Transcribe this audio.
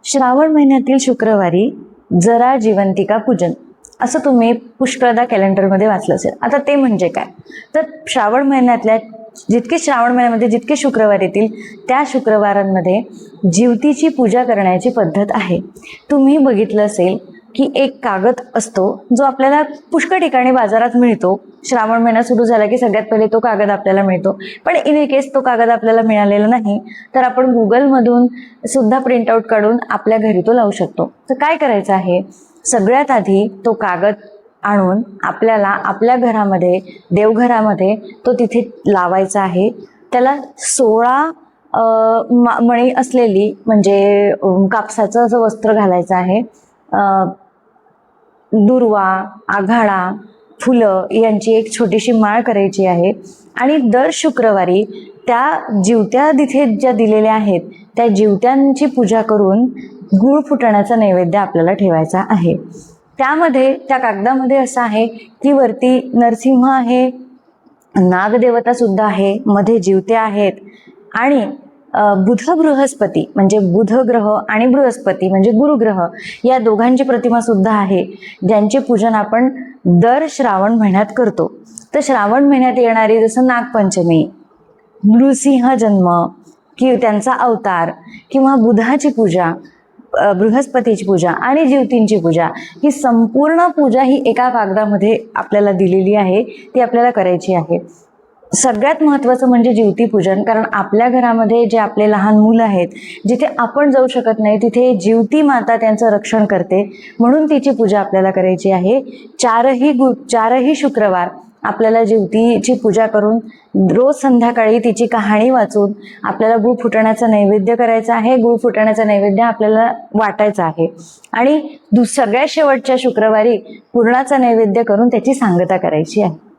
श्रावण महिन्यातील शुक्रवारी जरा जिवंतिका पूजन असं तुम्ही पुष्कळदा कॅलेंडरमध्ये वाचलं असेल. आता ते म्हणजे काय, तर श्रावण महिन्यामध्ये जितके शुक्रवार येतील त्या शुक्रवारांमध्ये जिवतीची पूजा करण्याची पद्धत आहे. तुम्ही बघितलं असेल की एक कागद असतो जो आपल्याला पुष्कळ ठिकाणी बाजारात मिळतो. श्रावण महिना सुरू झाला की सगळ्यात पहिले तो कागद आपल्याला मिळतो. पण इन केस तो कागद आपल्याला मिळालेला नाही तर आपण गुगलमधून सुद्धा प्रिंटआउट काढून आपल्या घरी तो लावू शकतो. तर काय करायचं आहे, सगळ्यात आधी तो कागद आणून आपल्याला आपल्या घरामध्ये देवघरामध्ये तो तिथे लावायचा आहे. त्याला 16 मणी असलेली म्हणजे कापसाचं असं वस्त्र घालायचं आहे. दुर्वा, आघाडा, फुलं यांची एक छोटीशी माळ करायची आहे आणि दर शुक्रवारी त्या जिवत्या तिथे ज्या दिलेल्या आहेत त्या जिवत्यांची पूजा करून गुळ फुटण्याचा नैवेद्य आपल्याला ठेवायचा आहे. त्यामध्ये त्या कागदामध्ये असं आहे की वरती नरसिंह आहे, नागदेवता सुद्धा आहे, मध्ये जिवते आहेत आणि बुध बृहस्पती म्हणजे बुध ग्रह आणि बृहस्पती म्हणजे गुरुग्रह या दोघांची प्रतिमा सुद्धा आहे, ज्यांचे पूजन आपण दर श्रावण महिन्यात करतो. तर श्रावण महिन्यात येणारी जसं नागपंचमी, नृसिंह जन्म कि त्यांचा अवतार किंवा बुधाची पूजा, बृहस्पतीची पूजा आणि जिवतींची पूजा, ही संपूर्ण पूजा ही एका कागदामध्ये आपल्याला दिलेली आहे, ती आपल्याला करायची आहे. सगळ्यात महत्त्वाचं म्हणजे जिवती पूजन, कारण आपल्या घरामध्ये जे आपले लहान मुलं आहेत जिथे आपण जाऊ शकत नाही तिथे जिवती माता त्यांचं रक्षण करते, म्हणून तिची पूजा आपल्याला करायची आहे. चारही शुक्रवार आपल्याला जिवतीची पूजा करून रोज संध्याकाळी तिची कहाणी वाचून आपल्याला गुळ फुटण्याचा नैवेद्य करायचा आहे. गुळ फुटण्याचा नैवेद्य आपल्याला वाटायचा आहे आणि सगळ्यात शेवटच्या शुक्रवारी पुरणाचा नैवेद्य करून त्याची सांगता करायची आहे.